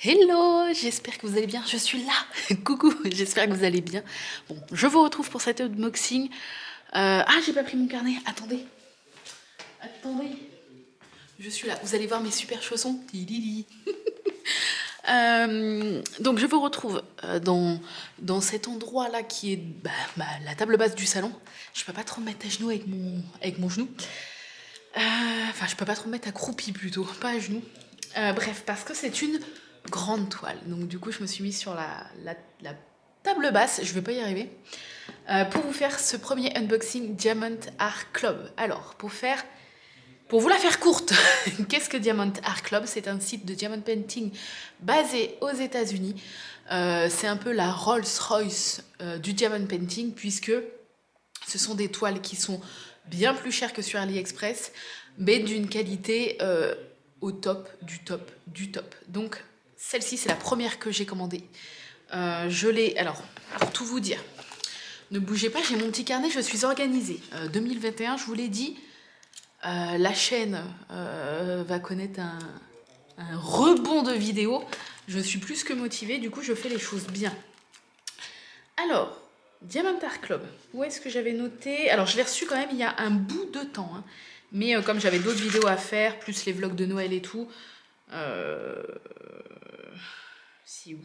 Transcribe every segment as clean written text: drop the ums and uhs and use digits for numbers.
Hello, j'espère que vous allez bien, je suis là. Coucou, j'espère que vous allez bien. Bon, je vous retrouve pour cet unboxing. Ah, j'ai pas pris mon carnet, attendez. Je suis là, vous allez voir mes super chaussons. Tilili. Donc je vous retrouve dans cet endroit là qui est la table basse du salon. Je peux pas trop me mettre à genoux avec mon genou. Enfin, je peux pas trop me mettre accroupi plutôt, pas à genoux. Bref, parce que c'est une grande toile. Donc du coup, je me suis mise sur la table basse, je vais pas y arriver, pour vous faire ce premier unboxing Diamond Art Club. Alors, pour vous la faire courte, qu'est-ce que Diamond Art Club? C'est un site de diamond painting basé aux États-Unis. C'est un peu la Rolls-Royce du diamond painting, puisque ce sont des toiles qui sont bien plus chères que sur AliExpress, mais d'une qualité au top, du top, du top. Donc, celle-ci, c'est la première que j'ai commandée. Je l'ai... Alors, pour tout vous dire, ne bougez pas, j'ai mon petit carnet, je suis organisée. 2021, je vous l'ai dit, la chaîne va connaître un rebond de vidéos. Je suis plus que motivée, du coup, je fais les choses bien. Alors, Diamond Art Club, où est-ce que j'avais noté? Alors, je l'ai reçu quand même il y a un bout de temps, hein. Mais comme j'avais d'autres vidéos à faire, plus les vlogs de Noël et tout, si où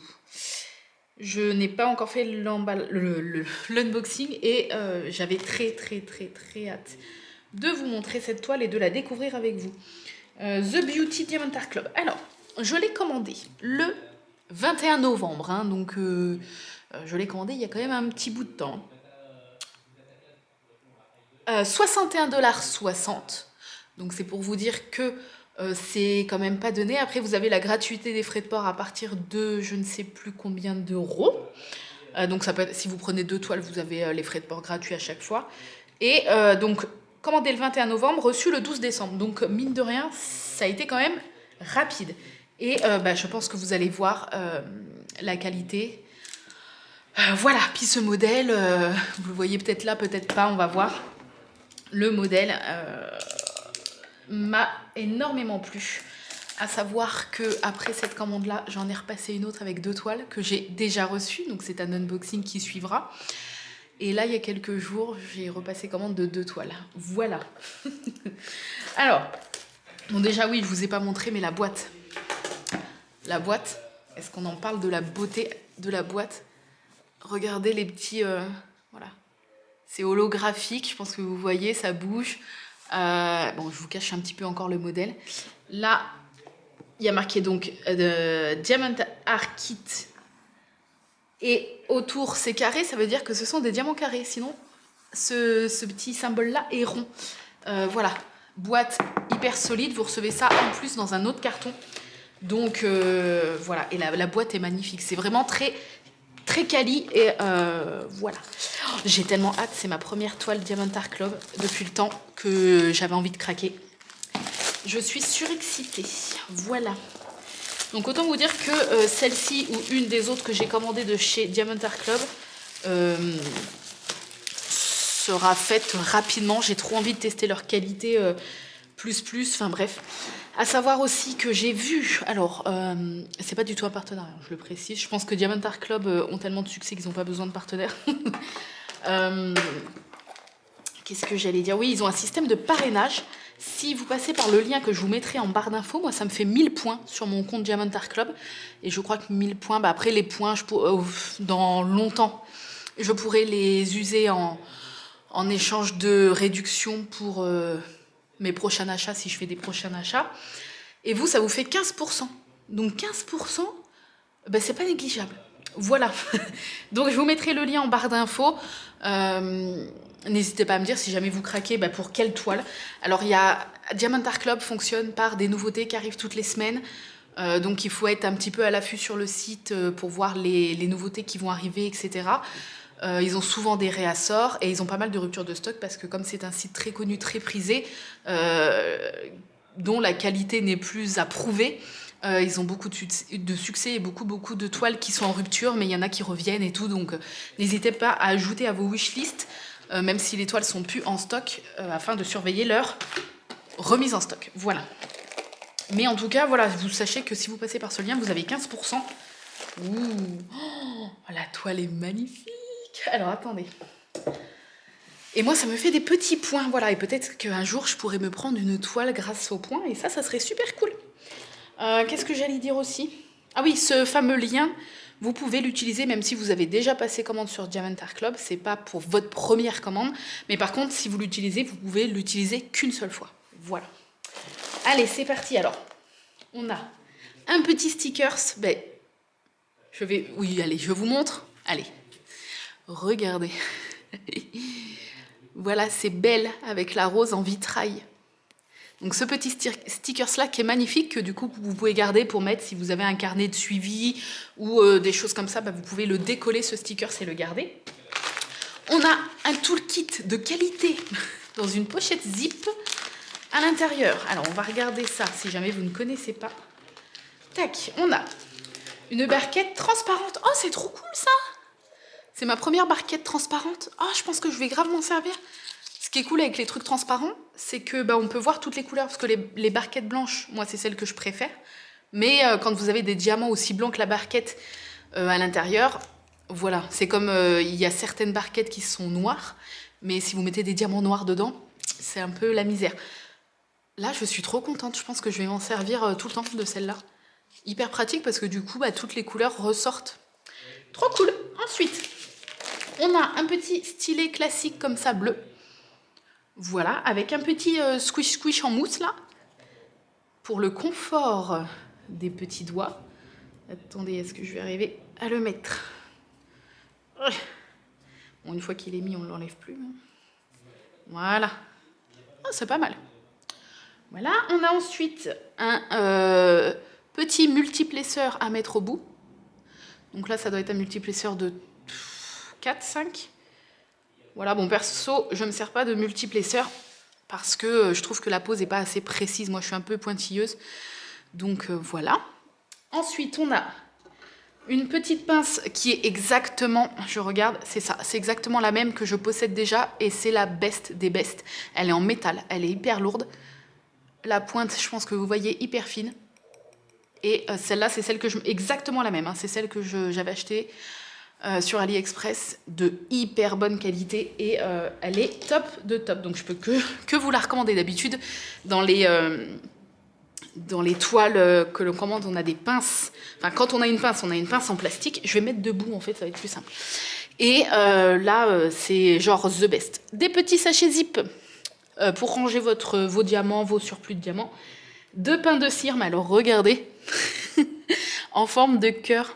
je n'ai pas encore fait l'unboxing et j'avais très hâte de vous montrer cette toile et de la découvrir avec vous. The Beauty Diamond Art Club. Alors, je l'ai commandé le 21 novembre, hein, donc je l'ai commandé il y a quand même un petit bout de temps. 61,60 $. Donc c'est pour vous dire que c'est quand même pas donné. Après, vous avez la gratuité des frais de port à partir de je ne sais plus combien d'euros. Donc ça peut être, si vous prenez 2 toiles, vous avez les frais de port gratuits à chaque fois. Et donc, commandé le 21 novembre, reçu le 12 décembre. Donc, mine de rien, ça a été quand même rapide. Et je pense que vous allez voir la qualité. Voilà, puis ce modèle, vous le voyez peut-être là, peut-être pas, on va voir. Le modèle m'a énormément plu. À savoir que après cette commande-là, j'en ai repassé une autre avec 2 toiles que j'ai déjà reçues. Donc c'est un unboxing qui suivra. Et là, il y a quelques jours, j'ai repassé commande de 2 toiles. Voilà. Alors, bon déjà oui, je vous ai pas montré, mais la boîte. La boîte, est-ce qu'on en parle de la beauté de la boîte? Regardez les petits... voilà. C'est holographique, je pense que vous voyez, ça bouge. Bon, je vous cache un petit peu encore le modèle. Là, il y a marqué donc Diamond Art Kit. Et autour, c'est carré, ça veut dire que ce sont des diamants carrés. Sinon, ce petit symbole-là est rond. Voilà, boîte hyper solide. Vous recevez ça en plus dans un autre carton. Donc, voilà. Et la boîte est magnifique. C'est vraiment très quali. Et voilà. Oh, j'ai tellement hâte. C'est ma première toile Diamond Art Club depuis le temps que j'avais envie de craquer. Je suis surexcitée. Voilà. Donc autant vous dire que celle-ci ou une des autres que j'ai commandées de chez Diamond Art Club sera faite rapidement. J'ai trop envie de tester leur qualité plus. Enfin bref. À savoir aussi que j'ai vu... Alors, c'est pas du tout un partenariat, je le précise. Je pense que Diamond Art Club ont tellement de succès qu'ils n'ont pas besoin de partenaires. Qu'est-ce que j'allais dire? Oui, ils ont un système de parrainage. Si vous passez par le lien que je vous mettrai en barre d'infos, moi ça me fait 1000 points sur mon compte Diamond Art Club. Et je crois que 1000 points, après les points, dans longtemps, je pourrais les user en échange de réduction pour mes prochains achats, si je fais des prochains achats. Et vous, ça vous fait 15%. Donc 15%, c'est pas négligeable. Voilà. Donc je vous mettrai le lien en barre d'infos. N'hésitez pas à me dire si jamais vous craquez pour quelle toile. Alors Diamond Art Club fonctionne par des nouveautés qui arrivent toutes les semaines. Donc il faut être un petit peu à l'affût sur le site pour voir les nouveautés qui vont arriver, etc. Ils ont souvent des réassorts et ils ont pas mal de ruptures de stock parce que comme c'est un site très connu, très prisé, dont la qualité n'est plus à prouver, ils ont beaucoup de succès et beaucoup de toiles qui sont en rupture, mais il y en a qui reviennent et tout. Donc n'hésitez pas à ajouter à vos wishlists, même si les toiles sont plus en stock, afin de surveiller leur remise en stock. Voilà. Mais en tout cas, voilà, vous sachez que si vous passez par ce lien, vous avez 15%. Ouh, oh, la toile est magnifique. Alors, attendez. Et moi, ça me fait des petits points, voilà. Et peut-être qu'un jour, je pourrais me prendre une toile grâce aux points. Et ça serait super cool. Qu'est-ce que j'allais dire aussi? Ah oui, ce fameux lien, vous pouvez l'utiliser même si vous avez déjà passé commande sur Diamond Art Club. C'est pas pour votre première commande. Mais par contre, si vous l'utilisez, vous pouvez l'utiliser qu'une seule fois. Voilà. Allez, c'est parti alors. On a un petit stickers. Ben, oui, allez, je vous montre. Allez, regardez. Voilà, c'est Belle avec la rose en vitrail. Donc ce petit stickers-là qui est magnifique, que du coup vous pouvez garder pour mettre si vous avez un carnet de suivi ou des choses comme ça, bah, vous pouvez le décoller ce sticker et le garder. On a un toolkit de qualité dans une pochette zip à l'intérieur. Alors on va regarder ça si jamais vous ne connaissez pas. Tac, on a une barquette transparente. Oh, c'est trop cool ça! C'est ma première barquette transparente. Oh, je pense que je vais grave m'en servir. Ce qui est cool avec les trucs transparents, c'est que bah, on peut voir toutes les couleurs. Parce que les barquettes blanches, moi, c'est celles que je préfère. Mais quand vous avez des diamants aussi blancs que la barquette à l'intérieur, voilà. C'est comme il y a certaines barquettes qui sont noires. Mais si vous mettez des diamants noirs dedans, c'est un peu la misère. Là, je suis trop contente. Je pense que je vais m'en servir tout le temps de celle-là. Hyper pratique parce que du coup, bah, toutes les couleurs ressortent. Trop cool. Ensuite, on a un petit stylet classique comme ça, bleu. Voilà, avec un petit squish en mousse là. Pour le confort des petits doigts. Attendez, est-ce que je vais arriver à le mettre? Bon, une fois qu'il est mis, on ne l'enlève plus. Voilà. Oh, c'est pas mal. Voilà, on a ensuite un petit multiplesseur à mettre au bout. Donc là, ça doit être un multiplesseur de 4, 5. Voilà, bon, perso, je ne me sers pas de multiplesseur parce que je trouve que la pose n'est pas assez précise. Moi, je suis un peu pointilleuse. Donc, voilà. Ensuite, on a une petite pince qui est exactement, je regarde, c'est ça, c'est exactement la même que je possède déjà et c'est la best des best. Elle est en métal, elle est hyper lourde. La pointe, je pense que vous voyez, hyper fine. Et celle-là, c'est celle que je... Exactement la même, hein, c'est celle que j'avais achetée sur AliExpress, de hyper bonne qualité. Et elle est top de top. Donc je peux que vous la recommander. D'habitude, dans les toiles que l'on commande, on a des pinces. Enfin, quand on a une pince en plastique. Je vais mettre debout, en fait, ça va être plus simple. Et là, c'est genre the best. Des petits sachets zip pour ranger vos diamants, vos surplus de diamants. 2 pains de cire, mais alors regardez, en forme de cœur.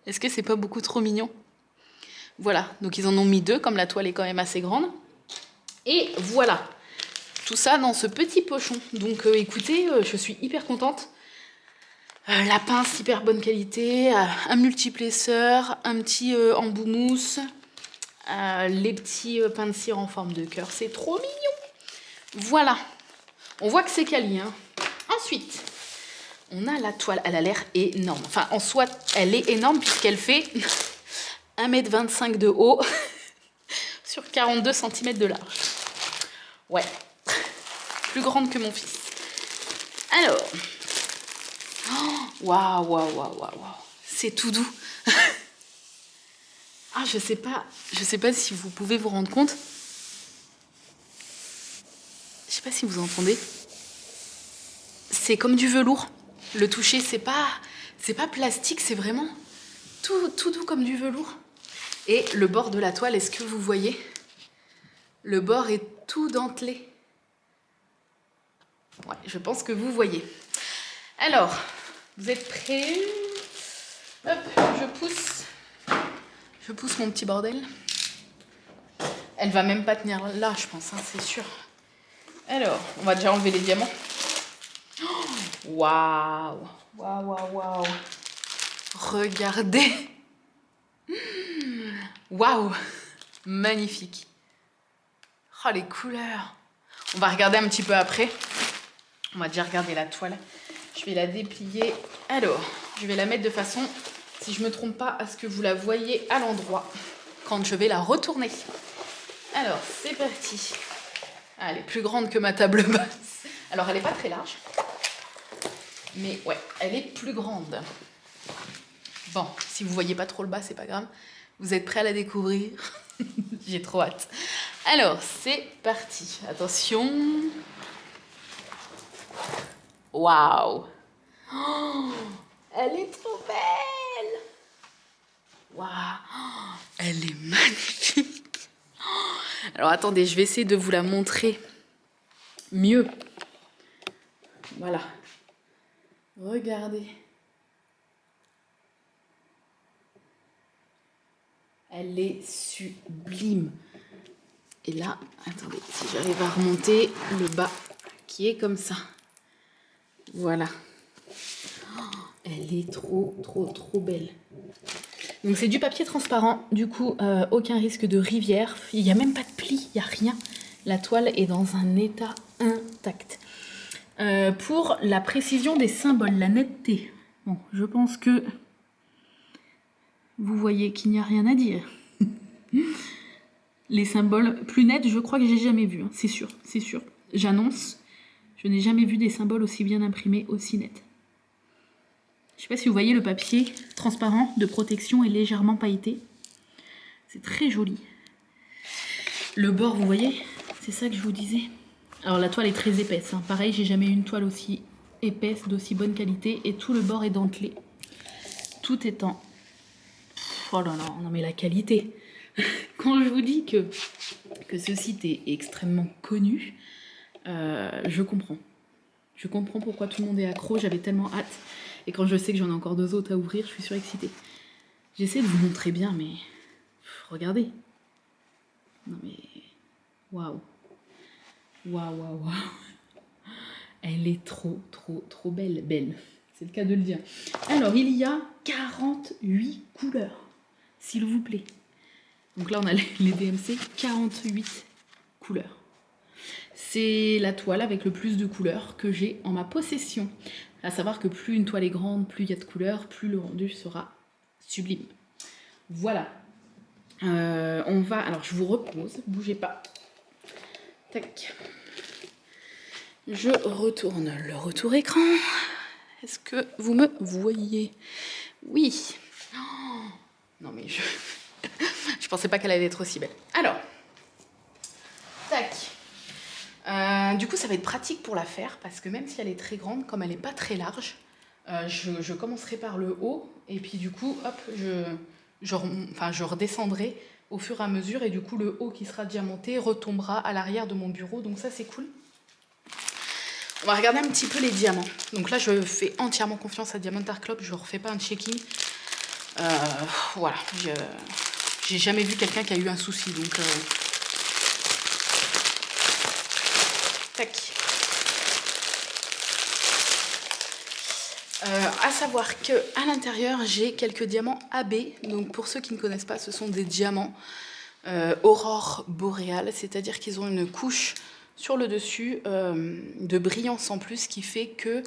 Est-ce que c'est pas beaucoup trop mignon? Voilà, donc ils en ont mis 2, comme la toile est quand même assez grande. Et voilà, tout ça dans ce petit pochon. Donc écoutez, je suis hyper contente. La pince, hyper bonne qualité, un multiplesseur, un petit embout mousse, les petits pains de cire en forme de cœur. C'est trop mignon. Voilà, on voit que c'est quali, hein. Ensuite, on a la toile. Elle a l'air énorme. Enfin, en soi, elle est énorme puisqu'elle fait 1,25 m de haut sur 42 cm de large. Ouais, plus grande que mon fils. Alors, waouh, waouh, waouh, waouh, c'est tout doux. Ah, je sais pas si vous pouvez vous rendre compte. Je sais pas si vous entendez. C'est comme du velours. Le toucher, c'est pas plastique, c'est vraiment tout doux comme du velours. Et le bord de la toile, est-ce que vous voyez? Le bord est tout dentelé. Ouais, je pense que vous voyez. Alors, vous êtes prêts? Hop, je pousse mon petit bordel. Elle va même pas tenir là, je pense, hein, c'est sûr. Alors, on va déjà enlever les diamants. Waouh, waouh, waouh, waouh. Regardez. Waouh, magnifique. Oh, les couleurs. On va regarder un petit peu après. On va déjà regarder la toile. Je vais la déplier. Alors, je vais la mettre de façon, si je ne me trompe pas, à ce que vous la voyez à l'endroit quand je vais la retourner. Alors, c'est parti. Ah, elle est plus grande que ma table basse. Alors, elle n'est pas très large. Mais ouais, elle est plus grande. Bon, si vous voyez pas trop le bas, c'est pas grave. Vous êtes prêts à la découvrir? J'ai trop hâte. Alors, c'est parti. Attention. Waouh! Oh, elle est trop belle! Waouh! Oh, elle est magnifique! Oh, alors, attendez, je vais essayer de vous la montrer mieux. Voilà. Regardez. Elle est sublime. Et là, attendez, si j'arrive à remonter le bas qui est comme ça. Voilà. Oh, elle est trop, trop, trop belle. Donc c'est du papier transparent, du coup, aucun risque de rivière. Il n'y a même pas de pli, il n'y a rien. La toile est dans un état intact. Pour la précision des symboles, la netteté. Bon, je pense que vous voyez qu'il n'y a rien à dire. Les symboles plus nets, je crois que j'ai jamais vu, hein. C'est sûr, c'est sûr. J'annonce, je n'ai jamais vu des symboles aussi bien imprimés, aussi nets. Je ne sais pas si vous voyez le papier transparent de protection est légèrement pailleté. C'est très joli. Le bord, vous voyez, c'est ça que je vous disais. Alors la toile est très épaisse, hein. Pareil, j'ai jamais eu une toile aussi épaisse, d'aussi bonne qualité, et tout le bord est dentelé. Tout est en... Oh là là, non mais la qualité. Quand je vous dis que ce site est extrêmement connu, je comprends. Je comprends pourquoi tout le monde est accro, j'avais tellement hâte. Et quand je sais que j'en ai encore 2 autres à ouvrir, je suis surexcitée. J'essaie de vous montrer bien, mais... regardez. Non mais... waouh. Waouh, waouh, waouh. Elle est trop, trop, trop belle. Belle, c'est le cas de le dire. Alors, il y a 48 couleurs, s'il vous plaît. Donc là, on a les DMC, 48 couleurs. C'est la toile avec le plus de couleurs que j'ai en ma possession. À savoir que plus une toile est grande, plus il y a de couleurs, plus le rendu sera sublime. Voilà. On va... alors, je vous repose, bougez pas. Tac. Je retourne le retour écran. Est-ce que vous me voyez? Oui. Oh, non mais je pensais pas qu'elle allait être aussi belle. Alors, tac. Du coup, ça va être pratique pour la faire parce que même si elle est très grande, comme elle n'est pas très large, je commencerai par le haut et puis du coup, hop, je redescendrai au fur et à mesure et du coup, le haut qui sera diamanté retombera à l'arrière de mon bureau. Donc ça, c'est cool. On va regarder un petit peu les diamants. Donc là, je fais entièrement confiance à Diamond Art Club. Je ne refais pas un checking. Voilà. J'ai jamais vu quelqu'un qui a eu un souci. Donc, tac. À savoir que à l'intérieur, j'ai quelques diamants AB. Donc pour ceux qui ne connaissent pas, ce sont des diamants aurore boréale. C'est-à-dire qu'ils ont une couche sur le dessus de brillance en plus qui fait que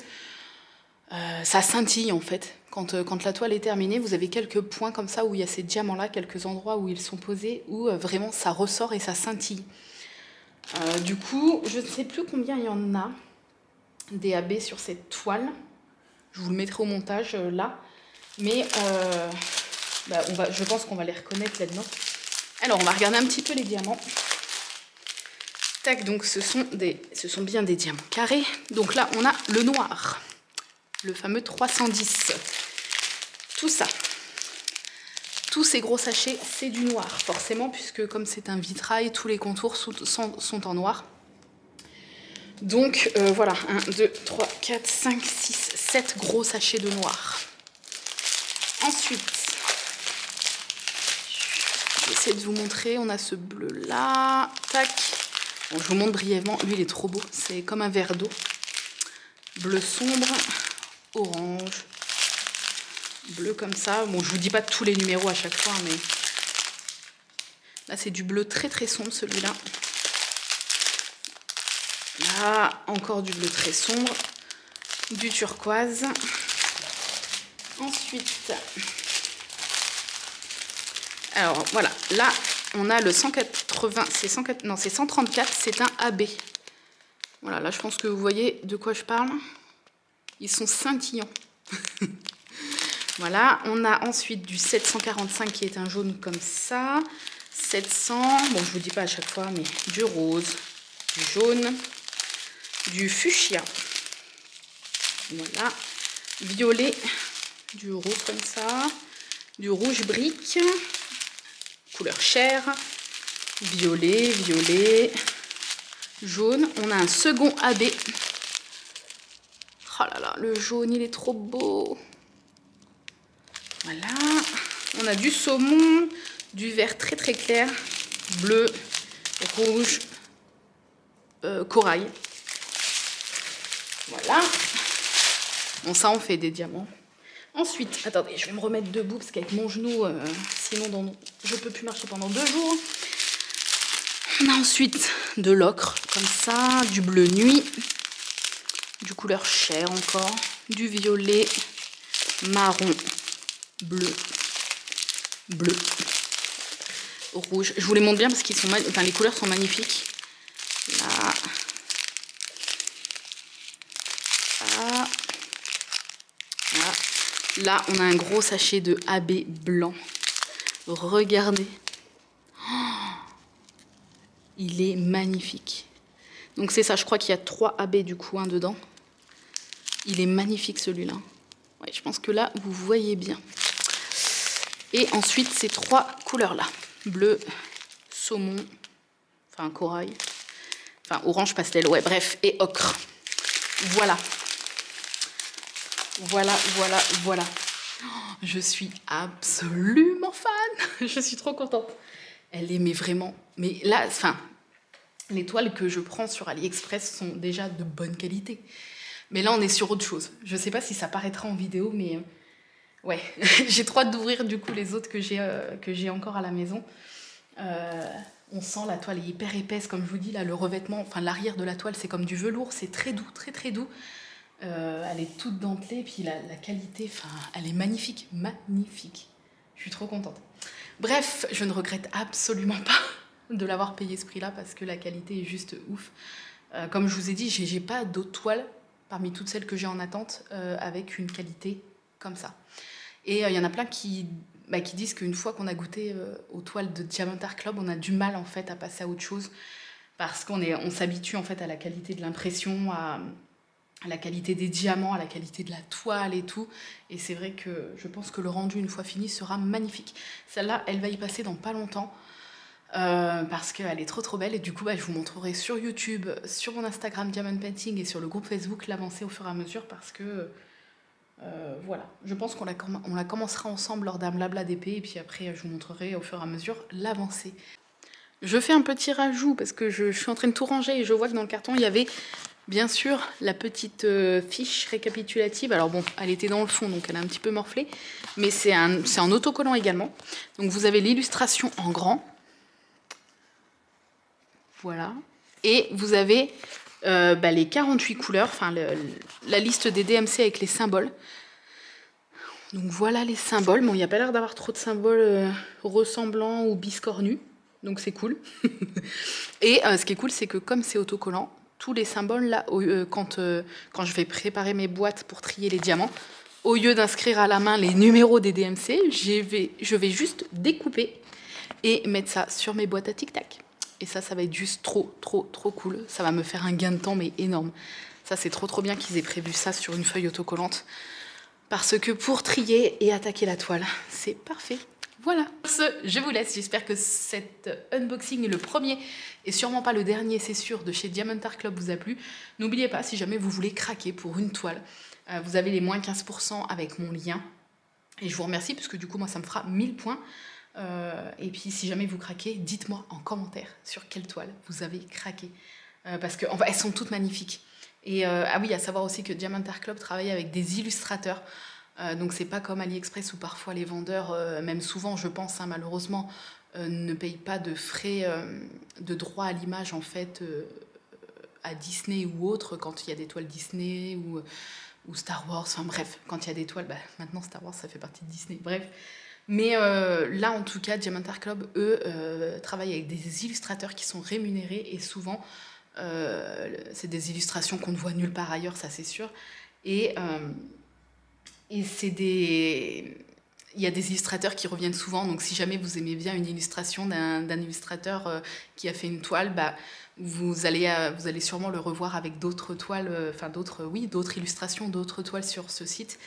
ça scintille en fait. Quand la toile est terminée, vous avez quelques points comme ça où il y a ces diamants-là, quelques endroits où ils sont posés, où vraiment ça ressort et ça scintille. Du coup, je ne sais plus combien il y en a des AB sur cette toile. Je vous le mettrai au montage là. Mais je pense qu'on va les reconnaître là-dedans. Alors, on va regarder un petit peu les diamants. Tac, donc ce sont bien des diamants carrés. Donc là, on a le noir, le fameux 310. Tout ça, tous ces gros sachets, c'est du noir, forcément, puisque comme c'est un vitrail, tous les contours sont en noir. Donc voilà, 1, 2, 3, 4, 5, 6, 7 gros sachets de noir. Ensuite, je vais essayer de vous montrer, on a ce bleu là, tac. Bon, je vous montre brièvement, lui il est trop beau, c'est comme un verre d'eau. Bleu sombre, orange, bleu comme ça. Bon, je vous dis pas tous les numéros à chaque fois, mais là c'est du bleu très très sombre celui-là. Là, encore du bleu très sombre, du turquoise. Ensuite, alors voilà, là on a le 180, c'est 134, c'est un AB. Voilà, là je pense que vous voyez de quoi je parle. Ils sont scintillants. Voilà, on a ensuite du 745 qui est un jaune comme ça. 700, bon je vous dis pas à chaque fois, mais du rose, du jaune, du fuchsia. Voilà, violet, du rose comme ça, du rouge brique, couleur chair, violet, violet, jaune. On a un second AB. Oh là là, le jaune, il est trop beau. Voilà. On a du saumon, du vert très très clair, bleu, rouge, corail. Voilà. Bon, ça, on fait des diamants. Ensuite, attendez, je vais me remettre debout parce qu'avec mon genou, sinon je peux plus marcher pendant 2 jours. On a ensuite de l'ocre, comme ça, du bleu nuit, du couleur chair encore, du violet, marron, bleu, bleu, rouge. Je vous les montre bien parce qu'ils sont, enfin, les couleurs sont magnifiques. Là. Là. Là. Là, on a un gros sachet de AB blanc. Regardez. Oh, il est magnifique. Donc c'est ça, je crois qu'il y a 3 AB du coup, dedans. Il est magnifique celui-là. Ouais, je pense que là, vous voyez bien. Et ensuite, ces 3 couleurs-là. Bleu, saumon, enfin corail, enfin orange pastel, ouais, bref, et ocre. Voilà. Voilà, voilà, voilà. Oh, je suis absolument fan. Je suis trop contente. Elle aimait vraiment. Mais là, enfin, les toiles que je prends sur AliExpress sont déjà de bonne qualité. Mais là, on est sur autre chose. Je ne sais pas si ça paraîtra en vidéo, mais ouais, j'ai trop hâte d'ouvrir du coup les autres que j'ai encore à la maison. On sent la toile est hyper épaisse, comme je vous dis, là, le revêtement, enfin l'arrière de la toile, c'est comme du velours, c'est très doux, très très doux. Elle est toute dentelée, puis la qualité, enfin, elle est magnifique, magnifique. Je suis trop contente. Bref, je ne regrette absolument pas de l'avoir payé ce prix-là parce que la qualité est juste ouf. Comme je vous ai dit, j'ai pas d'autres toiles parmi toutes celles que j'ai en attente avec une qualité comme ça. Et il y en a plein qui disent qu'une fois qu'on a goûté aux toiles de Diamond Art Club, on a du mal en fait à passer à autre chose parce on s'habitue en fait à la qualité de l'impression, à la qualité des diamants, à la qualité de la toile et tout. Et c'est vrai que je pense que le rendu, une fois fini, sera magnifique. Celle-là, elle va y passer dans pas longtemps. Parce qu'elle est trop trop belle. Et du coup, je vous montrerai sur YouTube, sur mon Instagram Diamond Painting et sur le groupe Facebook l'avancée au fur et à mesure. Parce que, voilà, je pense qu'on la commencera ensemble lors d'un blabla d'épée. Et puis après, je vous montrerai au fur et à mesure l'avancée. Je fais un petit rajout parce que je suis en train de tout ranger et je vois que dans le carton, il y avait bien sûr la petite fiche récapitulative. Alors bon, elle était dans le fond, donc elle a un petit peu morflé. Mais c'est en autocollant également. Donc vous avez l'illustration en grand. Voilà. Et vous avez les 48 couleurs, enfin la liste des DMC avec les symboles. Donc voilà les symboles. Bon, il n'y a pas l'air d'avoir trop de symboles ressemblants ou biscornus. Donc c'est cool. Et ce qui est cool, c'est que comme c'est autocollant, tous les symboles, là, quand je vais préparer mes boîtes pour trier les diamants, au lieu d'inscrire à la main les numéros des DMC, je vais juste découper et mettre ça sur mes boîtes à tic-tac. Et ça va être juste trop, trop, trop cool. Ça va me faire un gain de temps, mais énorme. Ça, c'est trop, trop bien qu'ils aient prévu ça sur une feuille autocollante. Parce que pour trier et attaquer la toile, c'est parfait. Voilà. Sur ce, je vous laisse. J'espère que cet unboxing est le premier et sûrement pas le dernier, c'est sûr, de chez Diamond Art Club vous a plu. N'oubliez pas, si jamais vous voulez craquer pour une toile, vous avez les moins 15% avec mon lien. Et je vous remercie parce que du coup, moi, ça me fera 1000 points. Et puis, si jamais vous craquez, dites-moi en commentaire sur quelle toile vous avez craqué. Parce qu'elles sont toutes magnifiques. Et ah oui, à savoir aussi que Diamond Art Club travaille avec des illustrateurs. Donc c'est pas comme AliExpress où parfois les vendeurs, même souvent je pense malheureusement, ne payent pas de frais de droit à l'image en fait à Disney ou autre quand il y a des toiles Disney ou Star Wars, enfin bref, quand il y a des toiles, maintenant Star Wars ça fait partie de Disney, bref. Mais là en tout cas Diamond Art Club, eux, travaillent avec des illustrateurs qui sont rémunérés et souvent c'est des illustrations qu'on ne voit nulle part ailleurs, ça c'est sûr. Et, c'est des... Il y a des illustrateurs qui reviennent souvent, donc si jamais vous aimez bien une illustration d'un illustrateur qui a fait une toile, bah, vous allez sûrement le revoir avec d'autres toiles, enfin d'autres illustrations, d'autres toiles sur ce site.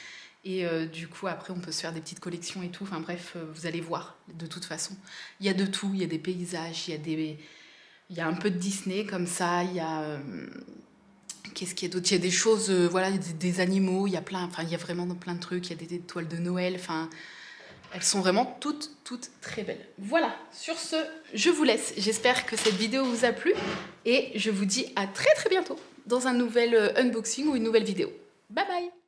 Et du coup, après, on peut se faire des petites collections et tout. Enfin bref, vous allez voir, de toute façon. Il y a de tout, il y a des paysages, il y a un peu de Disney comme ça, il y a... Qu'est-ce qu'il y a d'autre? Il y a des choses, voilà, des animaux, il y a vraiment plein de trucs, il y a des toiles de Noël, enfin... Elles sont vraiment toutes très belles. Voilà, sur ce, je vous laisse. J'espère que cette vidéo vous a plu et je vous dis à très bientôt dans un nouvel unboxing ou une nouvelle vidéo. Bye bye!